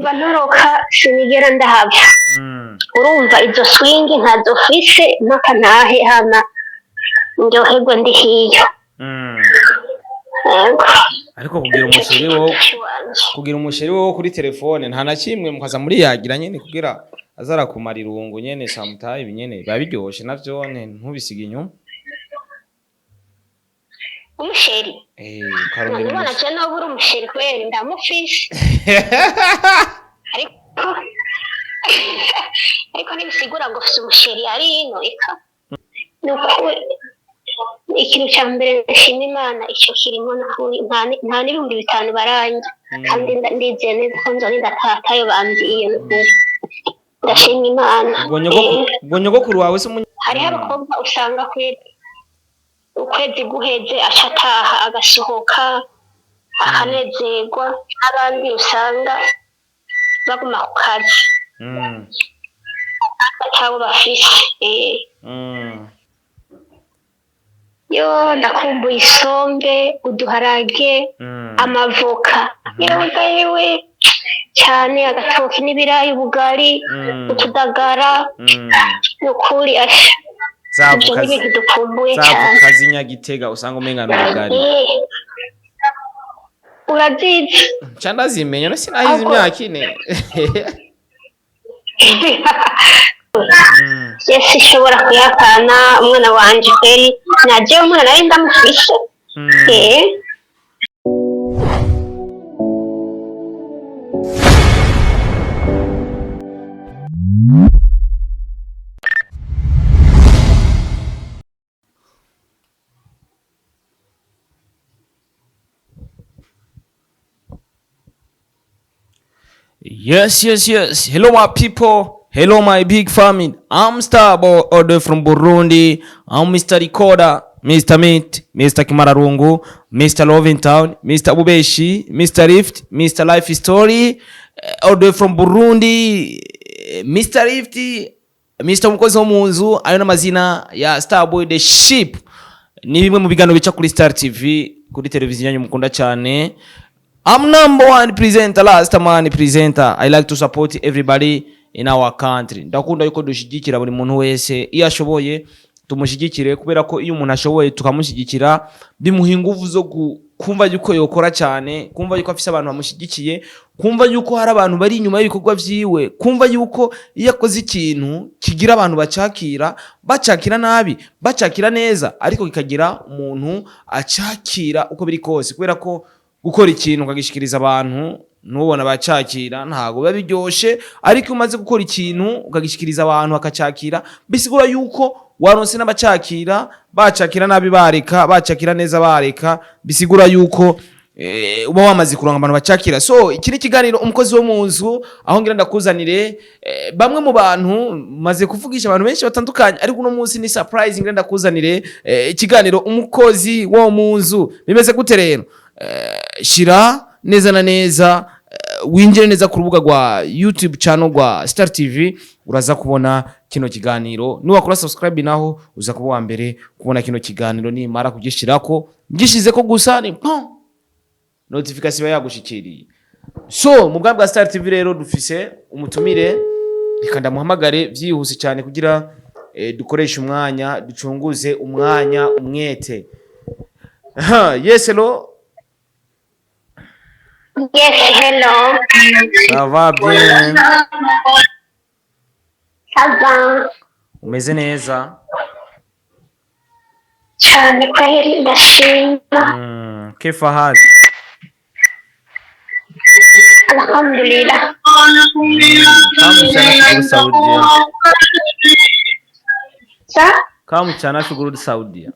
kuva noroka sinigera ndahava urumva izo swing ntazofise mpaka ntahe hama ndyoherwa ndi hiyo. ariko kugira umusheri wo kuri telefone nta na kimwe mukaza muri yagira nyene kugira azara kumara irungu nyene samutaye binyene biba biryoshe navyo ntubisiga inyuma. Umusheri karondera ubona cyane no buri umusheri kweri ndamufise ariko ntibisigura ngo ufise umusheri ari ino eka nuko ikintu cya mbere nshima Imana icyo kirimo nta n'ibihumbi 5 barangi kandi ndizeye neza ko nzoni ndatatayo bambwiye ndashima Imana. ubwo nyogokuru wawe se hariho abakobwa usanga kweri ukwezi guheze ashataha agasohoka akanezerwa abandi usanga baguma ku kazi atabo bafise yo ndakumbuye isombe uduharage amavoka yewe cyane agatoki n'ibirayi ubugari utudagara n'ukuri asha zavuka zinyagitega usanga umengana ubugari urazizi cyanda zimenya no sinahize imyaka ine Yes ishobora kuyakana umwana wanje kweri naje umwana nari ndamufishe Yes. Hello my people. Hello my big family. I'm Starboy Ode from Burundi. I'm Mr. Recorder, Mr. Meat, Mr. Kimararungu, Mr. Loving Town, Mr. Bubeshi, Mr. Rift, Mr. Life Story, Ode from Burundi, Mr. Rift, Mr. Mukozi wo munzu, ayo n'amazina ya Starboy the Sheep. Ni bimwe mu biganiro bica kuri Star TV, kuri televiziyo yanyu mukunda cyane. I'm #1 presenter, last man presenter. I like to support everybody in our country. Ndakunda yuko dushigikira buri muntu wese iyo ashoboye tumushigikire kubera ko iyo umuntu ashoboye tukamushigikira bimuha ingufu zo kumva yuko yokora cyane, kumva yuko afise abantu bamushigikiye, kumva yuko hari abantu bari inyuma y'ibikorwa vyiwe, kumva yuko iyo akoze ikintu kigira abantu bacakira nabi, bacakira neza ariko kikagira umuntu acakira uko biri kose kubera ko gukora ikintu ukagishikiriza abantu nubona bacakira ntago biba biryoshe ariko umaze gukora ikintu ukagishikiriza abantu bakacakira bisigura yuko waronse n'abacakira bacakira nabi bareka bacakira neza bareka bisigura yuko uba wamaze kuronka abantu bacakira. So ikiri kiganiro umukozi wo munzu aho ngira ndakuzanire bamwe mu bantu maze kuvugisha abantu benshi batandukanye ariko uno munsi ni surprise ngira ndakuzanire ikiganiro umukozi wo munzu bimeze gute rero. Shira neza na neza winjire neza ku rubuga rwa YouTube channel rwa Star TV uraza kubona kino kiganiro niwakora subscribe naho uza kuba wa mbere kubona kino kiganiro nimara kugishirako ngishize ko gusa ni notification yagushikiriye. So mu bwa Star TV rero dufise umutumire reka ndamuhamagare vyihuse cyane kugira dukoresha umwanya ducunguze umwanya umwete. Yes hello. Yes, hello. Ça va bien? Ça va. Umeze neza? Cyane kweli ndashima. Kifa hali? Alhamdulillah. Kamu chana shuguru Saudia.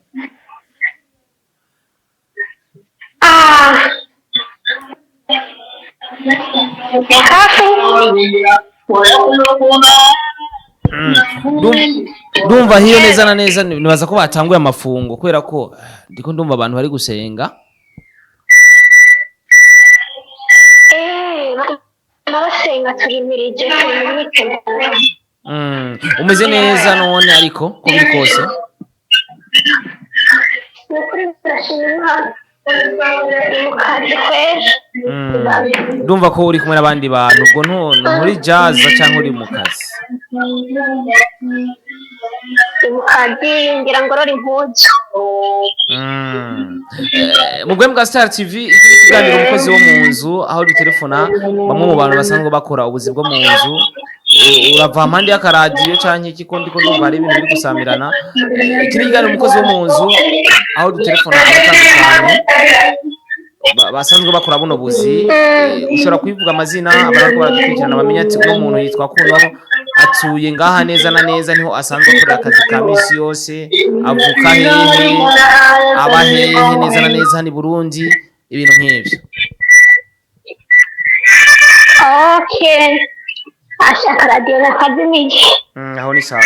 Ndumva hiyo neza na neza nibaza ko batanguye amafungo kubera ko ndiko ndumva abantu bari gusenga. Narasenga turimirije umeze neza none ariko ko biri kose nukuri ndashima Imana mukazi kwera ndumva ko uri kumwe n'abandi bantu ubwo nturi jazz cyangwa uri mu kazi mu kazi ngira ngo rori impuzu mu bwemu bwa Star TV iki kiganiro umukozi wo mu nzu aho dutelefona bamwe mu bantu basanzwe bakora ubuzi bwo mu nzu urava mpande y'akaradiyo canke ikikundi ko ndumva ari ibintu biri gusamirana iki ni kiganiro umukozi wo mu nzu aho dutelefona abatandukanye basanzwe bakora buno buzi ushobora kwivuga amazina abantu baradukurikirana bamenya ati uno muntu yitwa kuno atuye ngaha neza na neza niho asanzwe akora akazi ka misi yose avuka hehe aba hehe neza na neza ni Burundi ibintu nk'ivyo. Okay ashaka radio na kazi miji aho ni sawa.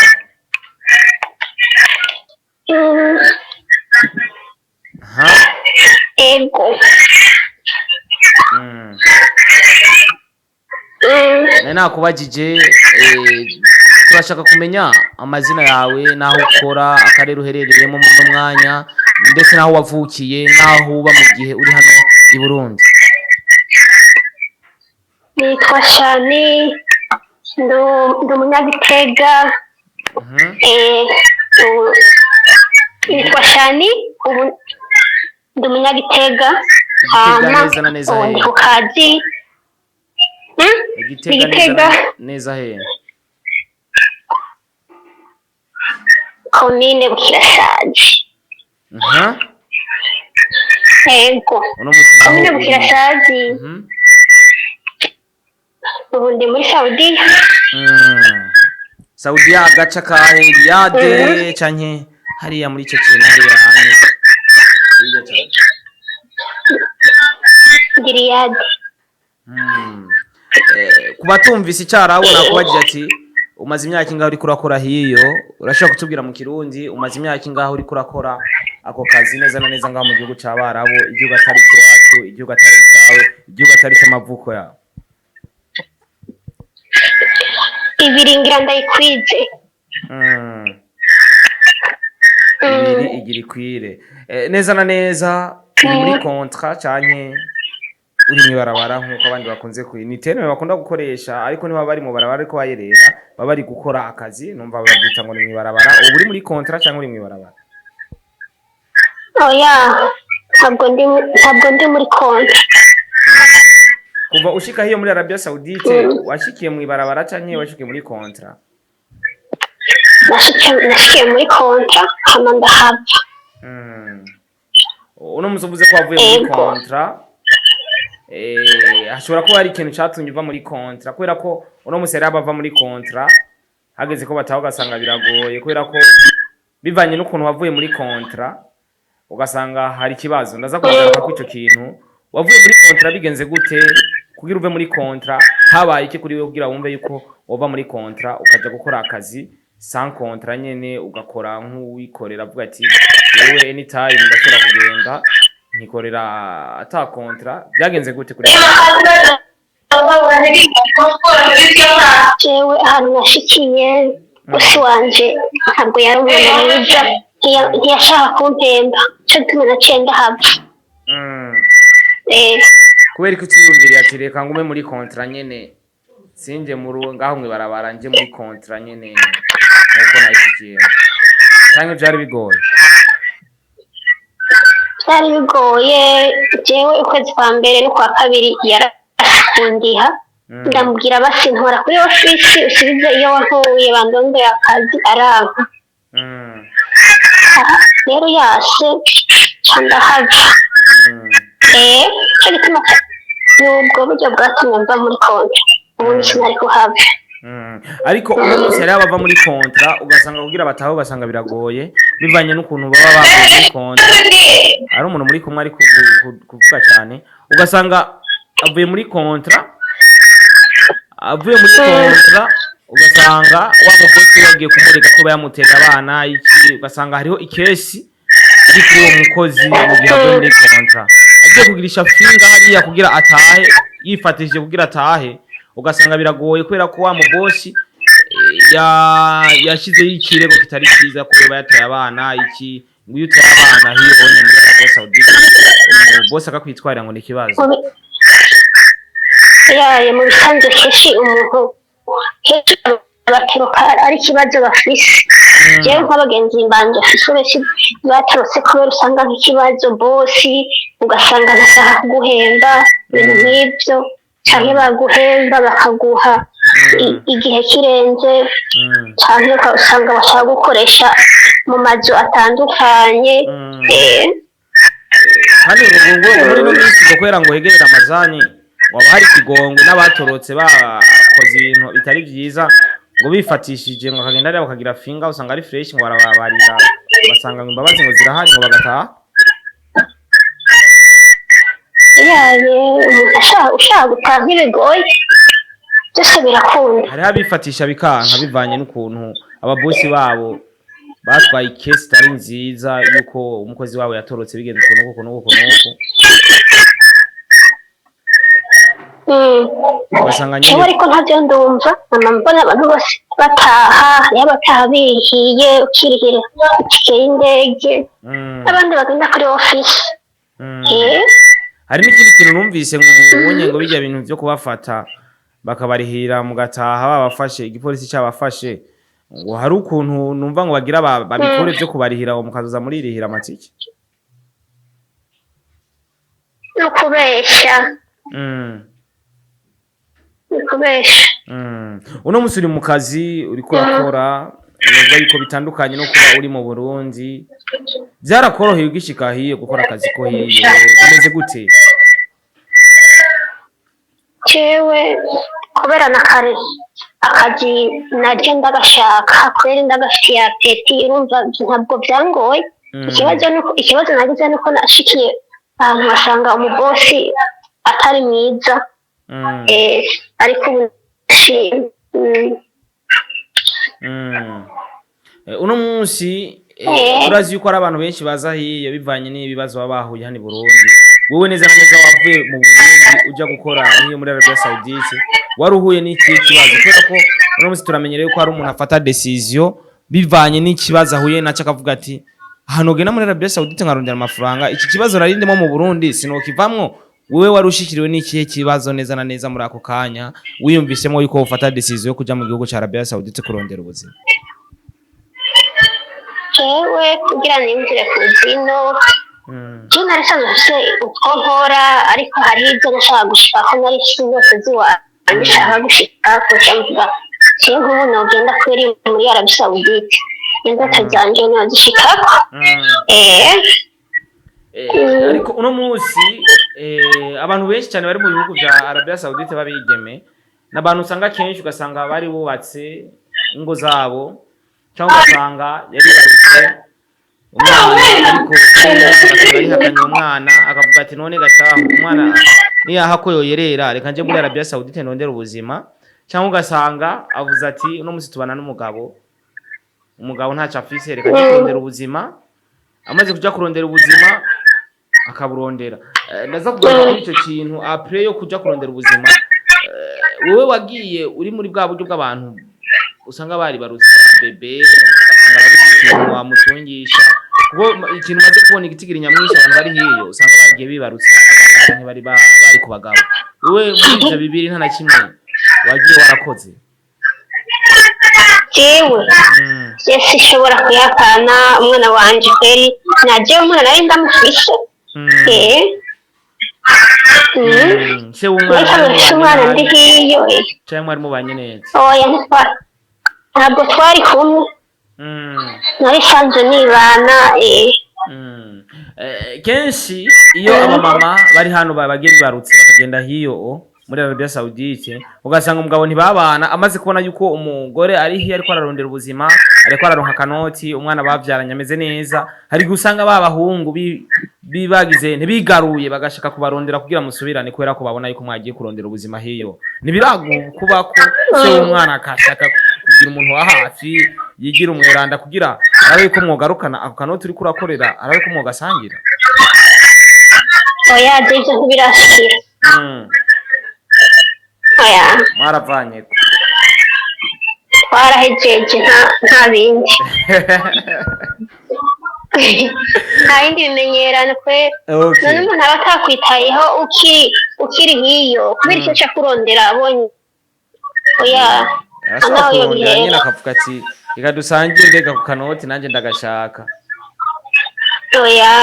Ego nakubajije turashaka kumenya amazina yawe naho ukora akarere uherereyemo mu mwanya ndetse naho wavukiye naho uba mu gihe uri hano i Burundi. nitwa Shani ndo munyagitega nitwa Shani ubu ndo munyagitega neza na neza he ku kazi Igitega neza he komine Bukirashaji. Ego komine Bukirashaji ubu ndi muri Saudiya agaca kahe Riyade canke hariya muri ico kintu hariya hane Riyade. Kubatumvise icarabona kubajije ati umaze imyaka ingaho uri kurakora hiyo urashaka kutubwira mu Kirundi umaze imyaka ingaho uri kurakora ako kazi neza na neza ngaho mu gihugu c'abarabo igihugu atari cyacu igihugu atari cyawe igihugu atari cy'amavuko yawe. Ibiringira ndayikwize igira ikwire neza na neza uri muri contrat canke uri mwibarabara nkuko abandi bakunze ni terme bakunda gukoresha ariko niba bari mu barabara ariko bayerera baba bari gukora akazi numva babyita ngo ni mwibarabara ubu uri muri contrat cyangwa uri mwibarabara. Oya ntabwo ndi muri contrat. Kuva ushika hiyo muri Arabia Saudite washikiye mwibarabara canke washikiye muri contrat? Nashikiye muri contrat hama ndahava. Uno muzovuze ko wavuye muri contrat ashobora kuba hari ikintu cyatumye uva muri contrat kubera ko uno musere abava muri contrat hageze ko bataho gasanga biragoye kubera ko bivanye n'ukuntu wavuye muri contrat ugasanga hari kibazo ndaza kugaruka ku ico kintu wavuye muri contrat bigenze gute kugira uve muri contrat habaye iki kuri wewe kugira wumve yuko wova muri contrat ukaja gukora akazi sans contrat nyene ugakora nk'uwikorera avuga ati wewe anytime ndashobora kugenda nikorera ata contrat byagenze gute kuri jewe ahantu nashikiye bosi wanje ntabwo yari umuntu mwiza ntiyashaka kumpemba cyo gituma naciye ndahava. kubera ko utiyumviriye ati reka ngume muri contrat nyene sinje ngaho mwibarabara nje muri contrat nyene nkuko nayishikiye cyangwa byari bigoye? Byari bigoye jewe ukwezi kwa mbere no kwa kabiri yarakundiha ndamubwira basi ntwara kuri office usubize iyo wankuye bandondo y'akazi aranka rero yase ndahava. cyo gituma nubwo buryo bwatumye mva muri kontra ubundi sinari kuhava. Ariko uno munsi yari abava muri contrat ugasanga kugira bataho ugasanga biragoye bivanye n'ukuntu baba bavuye muri contrat ari umuntu muri kumwe ari kuvuga cyane ugasanga avuye muri contrat ugasanga wa mugozi yagiye kumureka kuba yamutera abana iki ugasanga hariho ikesi iri kuri uwo mukozi mu gihe avuye muri contrat agiye kugirisha finga hariya kugira atahe yifatishije kugira atahe ugasanga biragoye kubera ko wa mubosi yashizeho ikirego kitari cyiza ko yaba yataye abana iki ngo iyo utaye abana hiyo muri Arabia Saudite umubosi akakwitwarira ngo ni ikibazo. yaye mu bisanzwe kenshi umuntu kenshi baturuka ari ikibazo bafise jewe nk'abagenzi banje bafise benshi baturutse kubera usanga nk'ikibazo bosi ugasanga ntashaka kuguhemba ibintu nk'ibyo canke baguhemba bakaguha igihe kirenze canke usanga bashaka gukoresha mu mazu atandukanye kandi ngo muri no minsi kubera ngo hegerera amazani waba hari ikigongwe n'abatorotse bakoze ibintu bitari byiza ngo bifatishije ngo akagenda rero bakagira finga usanga ari fresh ngo barababarira basanga ngo imbabazi ngo zirahari ngo bagataha yaye ushaka gutaha ntibigoye byose birakunda hariho abifatisha bikanka bivanye n'ukuntu ababosi babo batwaye ikesi itari nziza yuko umukozi wabo yatorotse bigenze ukuntu Jewe ariko ntavyo ndumva mbona abantu bose bataha hariho abataha bihiye ukirihira itike y'indege abandi bagenda kuri ofisi hari n'ikindi kintu numvise ngo ubonye ngo bijya bintu byo kubafata bakabarihira mu gataha babafashe igipolisi cyabafashe ngo hari ukuntu numva ngo bagira babikore byo kubarihira ngo mukazoza muri irihira amatike no kubesha uno musi uri mu kazi uriko urakora nubwo yuko bitandukanye no kuba uri mu Burundi byarakoroheye ugishika hiye gukora akazi ko hiye bimeze gute jewe kubera na kare akazi naje ndagashaka kubera ndagafitiye apeti urumva ntabwo byangoye ikibazo nagize nuko nashikiye ahantu basanga umubosi atari mwiza ariko uno munsi turazi yuko ari abantu benshi baza hiyo bivanye n'ibibazo baba bahuye hano i Burundi wowe neza na neza wavuye mu Burundi ujya gukora niyo muri Arabia Saudite wari uhuye n'iki kibazo kubera ko uno munsi turamenyereye ko hari umuntu afata decision bivanye n'ikibazo ahuye nacyo akavuga ati hano gena muri Arabia Saudite nkarondera amafaranga iki kibazo narindemo mu Burundi sinokivamwo wewe wari ushikiriwe n'ikihe kibazo neza na neza muri ako kanya wiyumvisemo yuko ufata decision yo kuja mu gihugu cya Arabia Saudite kurondera ubuzima jewe kugira ninjire ku zino jina risanzwe uko nkora ariko hari ibyo nashaka gushika ko nari zose ziwanje nshaka gushika ko cyangwa jewe nk'ubu nogenda kweri muri Arabia Saudite indoto zanje nozishikako ariko uno munsi abantu benshi cyane bari mu bihugu bya Arabia Saudite babigeme n'abantu usanga kenshi ugasanga bari bubatse ingo zabo cyangwa ugasanga yari barutse umwana ariko ari hakanye umwana akavuga ati none gataha umwana niyaha ko yoyerera reka nje muri Arabia Saudite ndondera ubuzima cyangwa ugasanga avuze ati uno munsi tubana n'umugabo ntaca afise reka nje kurondera ubuzima amaze kuja kurondera ubuzima akaburondera ndaza kugaruka kuri icyo kintu après yo kuja kurondera ubuzima wowe wagiye uri muri bwa buryo bw'abantu usanga bari barutse bebe basanga babuze wamutungisha kuko ikintu maze kubona igitigiri nyamwinshi abantu bari hiyo usanga bagiye bibarutse kandi bari ku bagabo wowe muri ibyo bibiri nta na kimwe wagiye warakoze jewe yesi shobora kuyakana umwana wanje kweri naje umwana nari ndamufishe se umwana ndi hiyo cyangwa mwari mubanye neza oya ntabwo twari kumwe nari sanze nibana kenshi iyo abamama bari hano bagiye bibarutse bakagenda hiyo muri Arabia Saudite ugasanga umugabo ntibabana amaze kubona yuko umugore ari hiyo ariko ararondera ubuzima ariko araronka kanoti umwana bavyaranye ameze neza hari gusanga babahungu bibagize ntibigaruye bagashaka kubarondera kugira musubirane kubera ko babona yuko mwagiye kurondera ubuzima hiyo nibiragu kubako se umwana akashaka kugira umuntu wa hafi yigira umweranda kugira arabe ko mwogarukana ako kanoti uri kurakorera arabe ko mwogasangira oya jeje ntibirashikira oya maravanye twarahejeje nta bindi nta yindi bimenyerano kwera none Okay. umuntu aba atakwitayeho ukiri nk'iyo kubera icyo nshaka kurondera abonye oya Arashobora nawe yo kurondera nyine bihera akavuga ati reka dusangire mbega ku kanoti nanjye ndagashaka. oya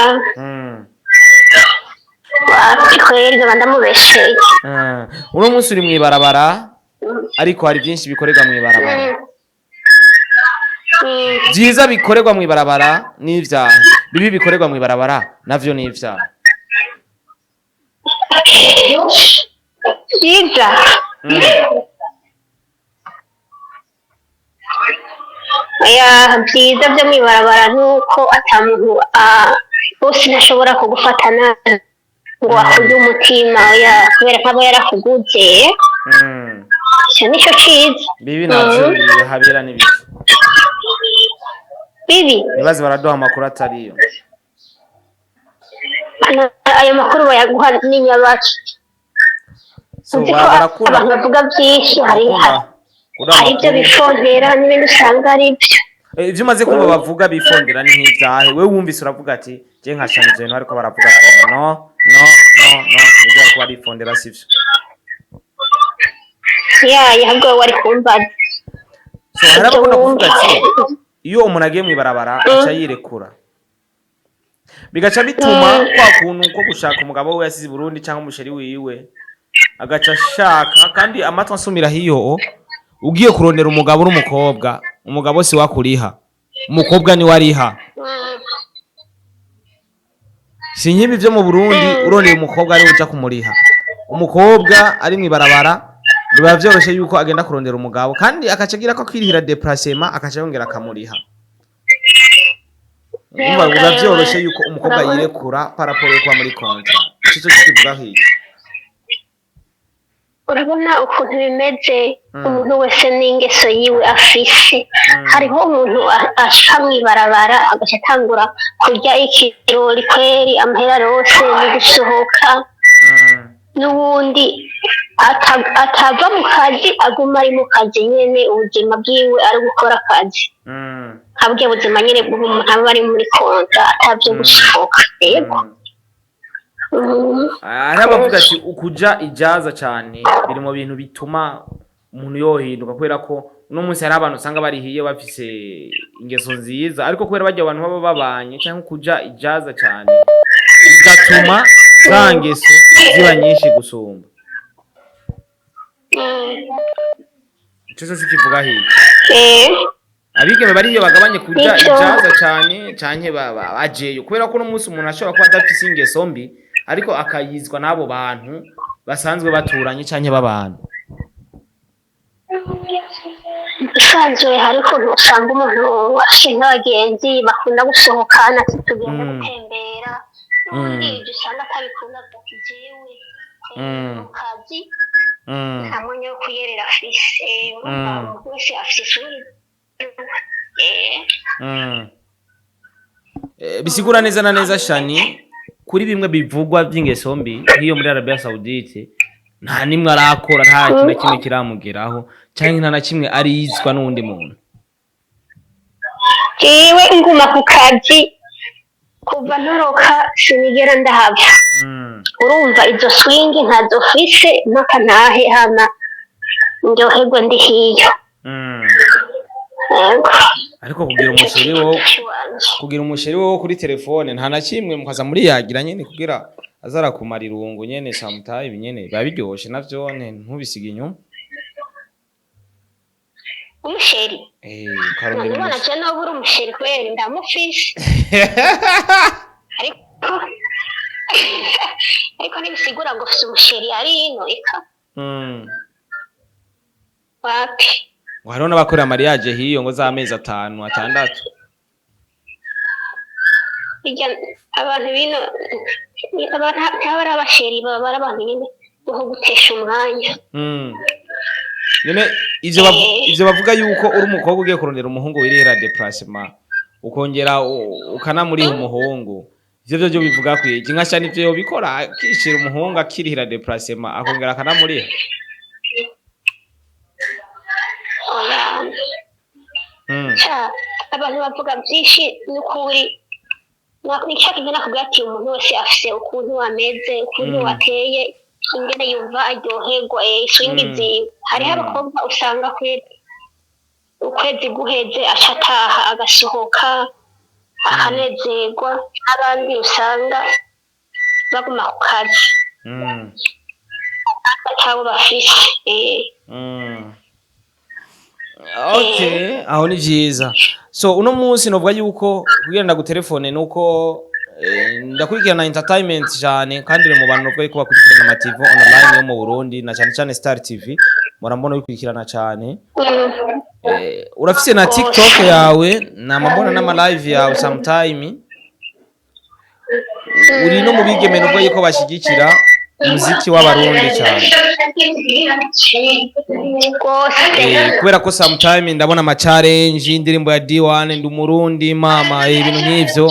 wapi kwera nkaba ndamubesheye Uno munsi uri mw'ibarabara ariko hari byinshi bikorerwa mw'ibarabara. Byiza bikorerwa mw'ibarabara n'ivyaha. Bibi bikorerwa mw'ibarabara navyo n'ivyaha. byiza oya byiza byo mwibarabara nuko atamuntu bose ntashobora kugufata nabi ngo akuze umutima oya kubera ko aba yarakuguze icyo nicyo cyiza Bibi navyo bihabera n'ibiki. bibi Nibaze baraduha amakuru atariyo. ayo makuru bayaguha n'inyabaki So uzi ko barakunda abantu bavuga byinshi hari ibyo amakuru. bifondera n'ibindi usanga ari byo Ivyo umaze kumva bavuga bifondera ni nk'ivyahe. Wewe wumvise uravuga ati je nkashanije ibintu ariko baravuga ati no nibyo ariko barifondera sivyo. ahubwo wari kumbaza So harabakunda kuvuga ati iyo umuntu agiye mw'ibarabara aca yirekura. Bigaca bituma kwa kuntu ko gushaka umugabo we yasize Burundi cyangwa umusheri wiwe agaca ashaka kandi amatwi asumira hiyo ugiye kurondera umugabo n'umukobwa umugabo si wakuriha umukobwa ni wariha. Si nkibi byo mu Burundi urondeye umukobwa ari uja kumuriha. Umukobwa ari mw'ibarabara biba vyoroshe yuko agenda kurondera umugabo kandi akacagira ko kwirihira déplacement akaca yongera akamuriha. Umva biba vyoroshe yuko umukobwa yirekura paraporo kuba muri contrat. Ico kivuga hiki. urabona ukuntu bimeze umuntu wese n'ingeso yiwe afise hariho umuntu aca mw'ibarabara agaca atangura kurya ikirori kweri amahera yose no gusohoka n'ubundi atava mu kazi aguma ari mu kazi nyene ubuzima bwiwe ari gukora akazi habwe buzima nyene bw'umuntu aba ari muri konta atavyo gusohoka yego Arabavuga ati ukuja ijaza cyane biri mu bintu bituma umuntu yohinduka kubera ko uno munsi hari abantu usanga barihiye bafise ingeso nziza ariko kubera bajya abantu baba babanye cyangwa kuja ijaza cyane bigatuma za ngeso ziba nyinshi gusumba. Ico cyo kivuga hiki. Abigeme bariyo bagabanye kuja ijaza cyane canke bajeyo kubera ko uno munsi umuntu ashobora kuba adafise ingeso mbi ariko akayizwa n'abo bantu basanzwe baturanye canke babana. usanzwe hari ukuntu usanga umuntu afite nk'abagenzi bakunda gusohokana ati tugende gutembera n'ubundi ibyo usanga atabikunda ati jewe mu kazi nta mwanya wo kuyerera afise umuntu wese afise ishuri Bisigura neza na neza Shani kuri bimwe bivugwa by'ingeso mbi nk'iyo muri Arabia Saudite nta nimwe arakora nta kintu na kimwe kiramugeraho cyangwa nta na kimwe arizwa n'undi muntu. jewe nguma ku kazi kuva ntoroka sinigera ndahava urumva izo swingi ntazo fise mpaka ntahe hama ndyoherwe ndi hiyo ariko kugira umusheri wo kuri telefone nta na kimwe mukaza muri yagira nyene kugira azara kumara irungu nyene samutaye binyene biba biryoshe navyone ntubisiga inyuma. umusheri karondera none je no buri umusheri kweri ndamufise ariko ntibisigura ngo ufise umusheri ari ino eka wapi hariho n'abakorera mariage hiyo ngo z'amezi 5 6 abantu bino ntibari abasheri baba ari abantu nyine bo gutesha umwanya none ivyo bavuga yuko uri umukobwa ugiye kurondera umuhungu wirera déplacement ukongera ukanamuriha umuhungu ivyo byo bivuga kwiki nka cyane ivyo bikora akishira umuhungu akirihira déplacement akongera akanamuriha abantu bavuga byinshi n'ukuri nishaka ibyo nakubwira ati umuntu wese afise ukuntu ameze ukuntu ateye ingene yumva aryoherwa swingi ziwe hariho abakobwa usanga ukwezi guheze aca ataha agasohoka akanezerwa abandi usanga baguma ku kazi atabo bafise okay aho ni vyiza. So uno munsi novuga yuko kugira ndagutelefone nuko ndakurikirana entertainment cyane kandi uri mu bantu novuga yuko bakurikirana ama TV online yo mu Burundi na cyane cyane Star TV murambona bikurikirana cyane. Urafise na TikTok yawe na mabona n'ama live yawe sometime uri no mu bigeme novuga yuko bashigikira umuziki w'abarundi cyane kubera ko sometime ndabona ama challenge indirimbo ya D1 ndi umurundi mama ibintu nk'ivyo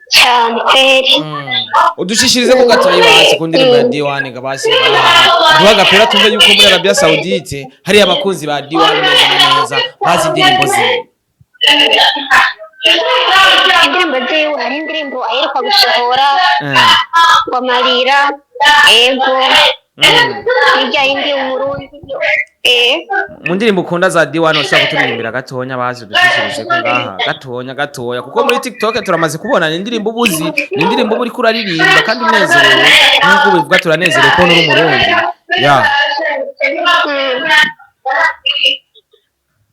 cyane kweri udushishirize ko gatoyi basi ku ndirimbo ya D1 gabasi duhaga pera tumve yuko muri Arabia Saudite hari abakunzi ba D1 neza bazi indirimbo ziwe indirimbo ziwe hari indirimbo aheruka gusohora Amarira ego hirya yindi umurundi mu ndirimbo ukunda za D1 ushaka kuturirimbira gatonya bazi dushishirize ko ngaha gatoya kuko muri TikTok turamaze kubona indirimbo ubuzi ni indirimbo uri kuraririmba kandi unezerewe nkuko bivuga turanezerewe ko uri umurundi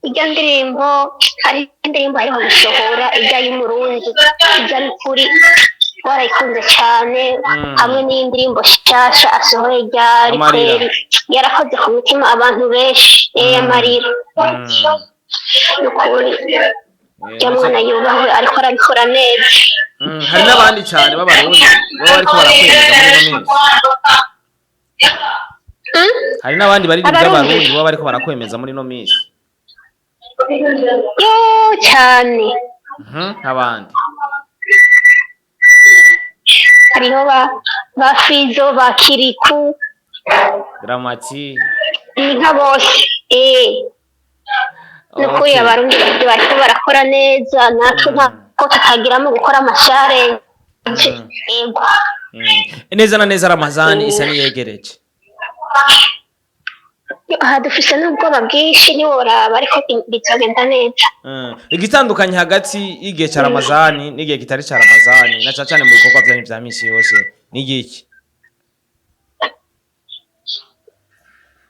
ijya ndirimbo hari indirimbo ariho gusohora ijya y'umurundi ijya n'ukuri warayikunze cyane hamwe n'indirimbo shasha asohoye ryari kweri yarakoze ku mutima abantu benshi Amarira n'ukuri mwana yubahwe ariko arabikora neza. Hari n'abandi cyane b'abarundi baba ariko barakwemeza muri no minsi hari n'abandi bari by'abarundi baba ariko barakwemeza muri no minsi cyane abandi hariho ba Fizo ba Kiriku Dramati ni nka bose nukuri abarundi bariko barakora neza natwe ntako tutagiramo gukora amashare ego neza na neza Ramazani isa niyegereje dufise n'ubwoba bwinshi ntiworaba ariko bizogenda neza. Igitandukanye hagati y'igihe cya Ramazani n'igihe kitari cya Ramazani na cyane mu bikorwa byanyu bya misi yose n'igiki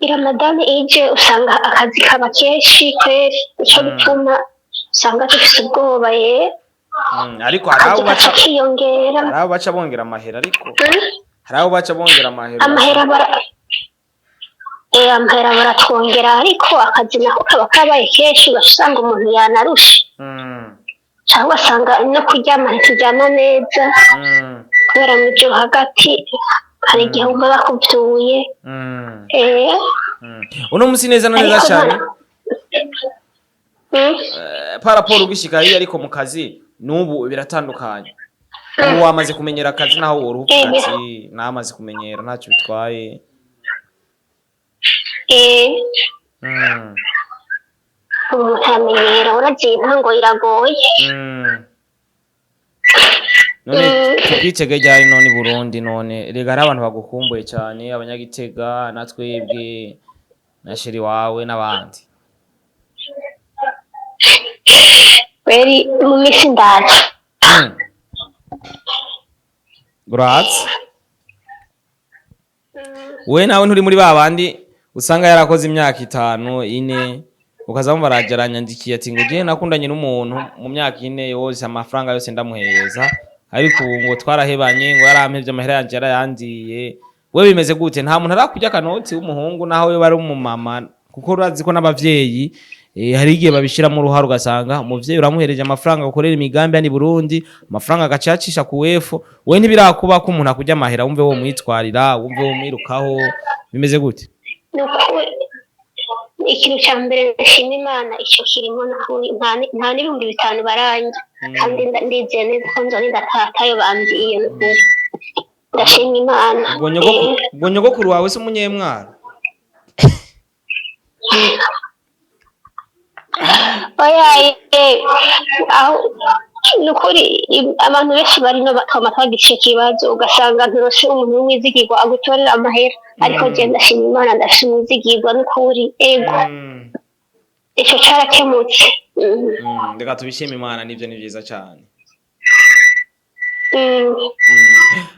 Ramadani ije usanga akazi kaba kenshi kweri ico bituma usanga dufise ubwoba ariko haraho baca bongera amahera ariko haraho baca bongera amahera amahera baratwongera ariko akazi nako kaba kabaye kenshi ugasanga umuntu yanarusha cyangwa asanga no kuryama ntitujyana neza kubera mu byo hagati hari igihe wumva bakubyuye uno munsi neza na neza cyane paraporo ugishikaye ariko mu kazi n'ubu biratandukanye ubu wamaze kumenyera akazi naho woruhuka akazi namaze kumenyera ntacyo bitwaye utamenyera uragiye intango iragoye none tubwitege ryari none Burundi none rega ari abantu bagukumbuye cyane abanyagitega natwebwe na sheri wawe n'abandi kweri mu misi ndaje Grazie we nawe nturi muri babandi usanga yarakoze imyaka 5 4 ukazamo barageranya ndikiye ati ngo je nakundanye n'umuntu mu myaka 4 yose amafaranga yose ndamuhereza ariko ubu ngo twarahebanye ngo yarampevye amahera yanje yarayandiye we bimeze gute nta muntu arakujya kanoti w'umuhungu naho we bari umumama kuko urazi ko n'abavyeyi hari igihe babishira mu ruharo ugasanga umuvyeyi uramuhereje amafaranga gukorera imigambi yani Burundi amafaranga agacacisha ku wefu we ntibirakuba ko umuntu akujya amahera wumve wo mwitwarira wumve wo mwirukaho bimeze gute ikintu cya mbere ndashima Imana icyo kirimo nta n'ibihumbi 5 baranje kandi ndizeye neza ko nzoni ndatatayo bambiye n'ukuri ndashima Imana ubwo nyogokuru wawe se umunyemwara oya aho nukuri abantu benshi bari no bakama twagice kibazo ugasanga ntirose umuntu wizigirwa agutorera amahera ariko je ndashima Imana ndashima izigirwa nukuri ego ico carakemutse reka tubishime Imana nivyo ni vyiza cyane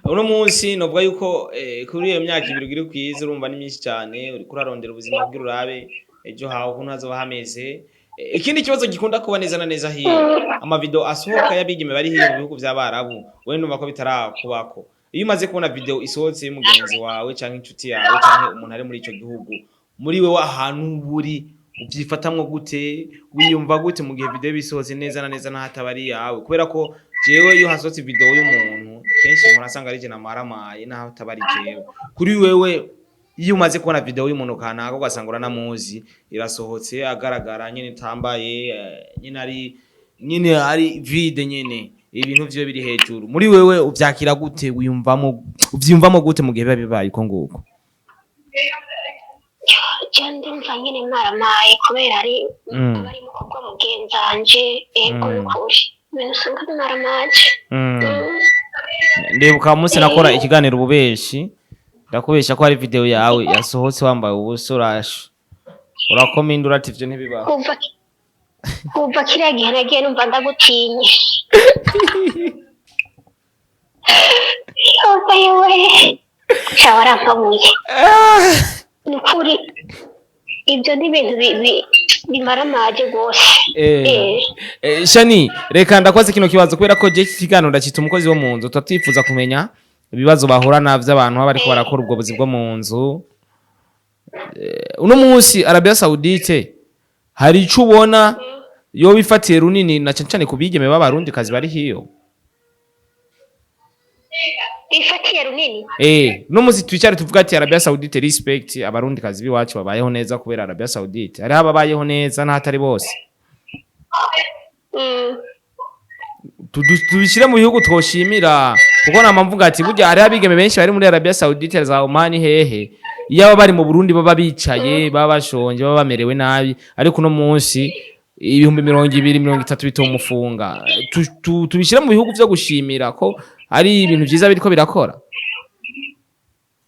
uno munsi novuga yuko kuri iyo myaka 2 iri kwiza urumva ni myinshi cyane uri kurarondera ubuzima bw'urabe ejo hawe ukuntu hazoba hameze ikindi kibazo gikunda kuba neza na neza hiyo amavideo asohoka yabigime bari hiyo mu bihugu by'abarabu we numva ko bitarakubako iyo umaze kubona video isohotse y'umugenzi wawe canke inshuti yawe canke umuntu ari muri ico gihugu muri wewe ahantu buri ubyifatamwo gute wiyumva gute mu gihe video bisohotse neza na neza nahatabari yawe kubera ko jewe iyo hasohotse video y'umuntu kenshi murasanga ari je namaramaye naho tabari jewe kuri wewe iyo umaze kubona video y'umuntu kanaka ugasanga uranamuzi irasohotse agaragara nyene tambaye nyene ari vide nyene ibintu vyo biri hejuru muri wewe uvyakira gute uvyumvamo gute mu gihe bibaye uko nguko cyane ndumva nyene maramaye kubera ari mukobwa mugenzanje ego nukuri menusanga maramaje ndibuka munsi nakora ikiganiro ububeshi ndakubesha ko hari video yawe yasohotse wambaye ubuso urasha urakomindura ati ivyo ntibibaho kuva kiriya gihe nagiye numva ndagutinye yewe shawarampabuye nukuri ibyo ni ibintu bimaramaje rwose Shani reka ndakwaze kino kibazo kubera ko je kiganiro ndacita umukozi wo mu nzu tutatifuza kumenya ibibazo bahura navyo abantu baba bariko barakora ubwo buzi bwo mu nzu uno munsi Arabia Saudite hari ico ubona yo bifatiye runini na cyane kubigeme b'abarundi kazi bari hiyo bifatiye runini no munsi twicare tuvuga ati Arabia Saudite respect abarundi kazi biwacu babayeho neza kubera Arabia Saudite ari ababayeho neza n'atari bose tubishire mu bihugu twoshimira kuko namamvuga ati burya hari abigeme benshi bari muri Arabia Saudite za Oman hehe iyo bari mu Burundi baba bicaye baba bashonje baba bamerewe nabi ariko no munsi 220-30 bitomufunga tubishire mu bihugu byo gushimira ko ari ibintu byiza biriko birakora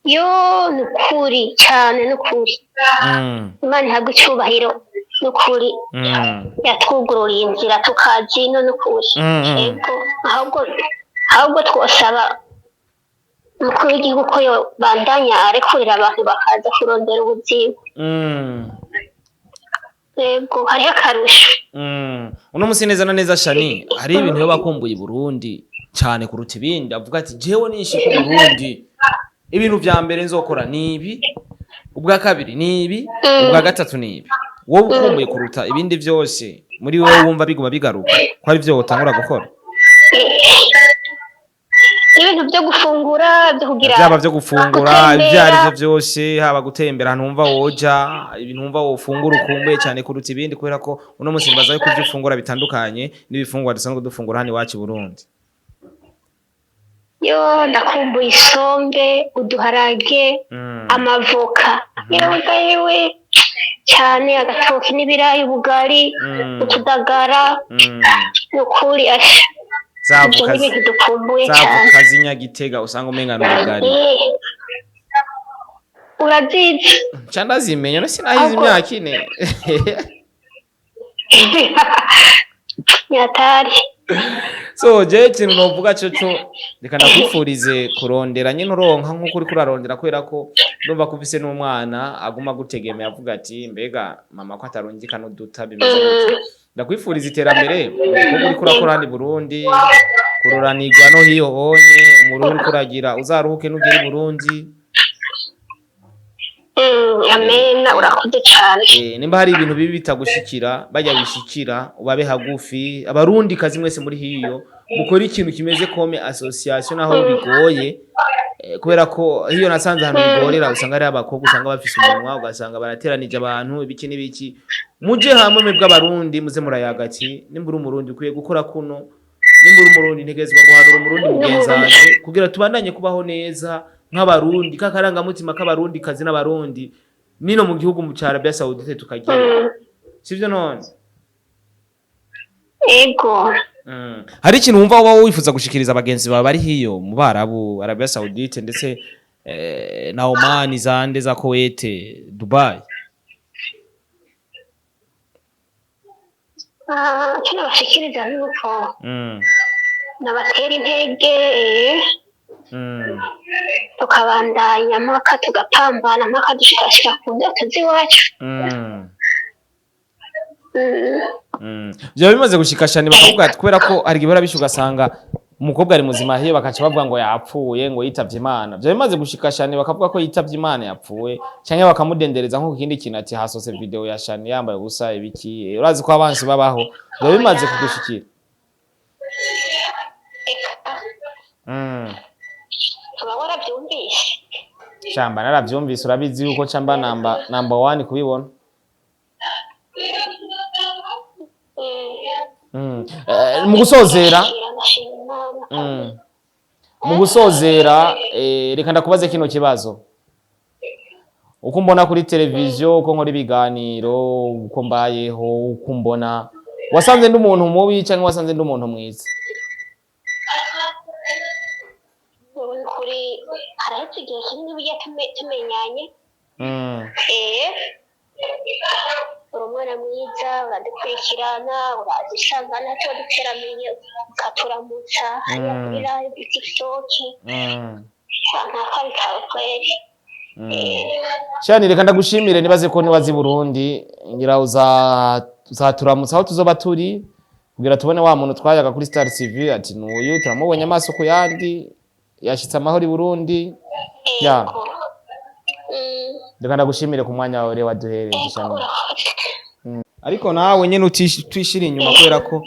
yo nukuri cyane nukuri Imana ihabwe icyubahiro nukuri yatwugururiye inzira tukazi no nukuri yego ahubwo twosaba umukuru w'igihugu ko yo bandanya arekurira abantu bakaza kurondera ubuzima yego hariho akarusho uno musi neza na neza Shani hari ibintu yo bakumbuye i Burundi cyane kuruta ibindi avuga ati jewe nishi ku Burundi ibintu vya mbere nzokora nibi ubwa kabiri nibi ubwa gatatu nibi wowe ukumbuye kuruta ibindi byose muri wowe wumva biguma bigaruka ko ari byo utangura gukora ibintu byo gufungura byo kugira byaba byo gufungura ibyari byo byose haba gutembera ntumva woja ibintu ntumva wofungura ukumbuye cyane kuruta ibindi kubera ko uno munsi mbaza yuko ibyo ufungura bitandukanye n'ibifungwa dusanzwe dufungura hano iwacu Burundi yo ndakumbuye isombe uduharage amavoka yewe cyane agatoki n'ibirayi ubugari utudagara nukuri asha zavuka zinyagitega usanga umenga n'ubugari urazizi cyanda zimenya no sinahize imyaka ine nyatari so je kintu novuga cyo reka ndakwifurize kurondera nyine uronka nkuko uri kurarondera kwera ko ndumva kuvise n'umwana aguma gutegemera avuga ati mbega mama ko atarungika no duta bimeze gute ndakwifuriza iterambere kuko uri kurakora handi Burundi kuroranirwa no hiyo honye umurundi kuragira uzaruhuke n'ugire Burundi amena urakoze cyane nimba hari ibintu bibi bitagushikira bajya bishikira ubabe hagufi abarundi kazi mwese muri hiyo mukora ikintu kimeze comme association naho bigoye kubera ko hiyo nasanze hano bigorera usanga ari abakobwa usanga bafise umunwa ugasanga barateranije abantu ibiki n'ibiki muje hamwe mwe bw'abarundi muze murayagati nimbura umurundi ukwiye gukora kuno nimbura umurundi ntegezwa guhanura umurundi mugenzanje kugira tubandanye kubaho neza nk'abarundi kakaranga mutima k'abarundi kazi n'abarundi nino mu gihugu mu cyara Arabia Saudite tukagira sivyo none ego Hari ikintu wumva wowe wifuza gushikiriza abagenzi bawe bari hiyo mu Barabu, Arabia Saudite ndetse na Oman, zande za Kuwait, Dubai? Kino bashikiriza nuko nabatera intege tukabandanya mpaka tugapambana mpaka dushikashika ku ndoto z'iwacu. Byo bimaze gushikashana bakavuga ati kubera ko hari gibara bishuka ugasanga umukobwa ari muzima hiye bakaca bavuga ngo yapfuye ngo yitavye Imana. Byo bimaze gushikashana bakavuga ko yitavye Imana yapfuye canke bakamudendereza nko kindi kintu ati hasose video ya Shani yambaye gusa ibiki. Urazi ko abansi babaho. Byo bimaze kugushikira. Tuba warabyumvise. Shamba naravyumvise, urabizi yuko camba number 1 kubibona. Mu gusozera reka ndakubaze kino kibazo. Uko mbona kuri televiziyo, uko nkora ibiganiro, uko mbayeho, uko mbona, wasanze ndi umuntu mubi cyangwa wasanze ndi umuntu mwiza? Kuri harahetse igihe kinini bijya tumenyanye. Urumwana mwiza, uradukurikirana, uradusanga natwe duteramiye ukaturamutsa kuri live TikTok. Shani reka ndagushimire, nibaze ko niwazi Burundi ngira uzaturamutsa aho tuzoba turi kugira tubone wa muntu twayaga kuri Star TV ati n'uyu turamubonye amaso ku yandi yashitse amahoro i Burundi. Reka ndagushimire ku mwanya wawe waduhereye Shani. Ariko nawe nyene utishira inyuma kubera ko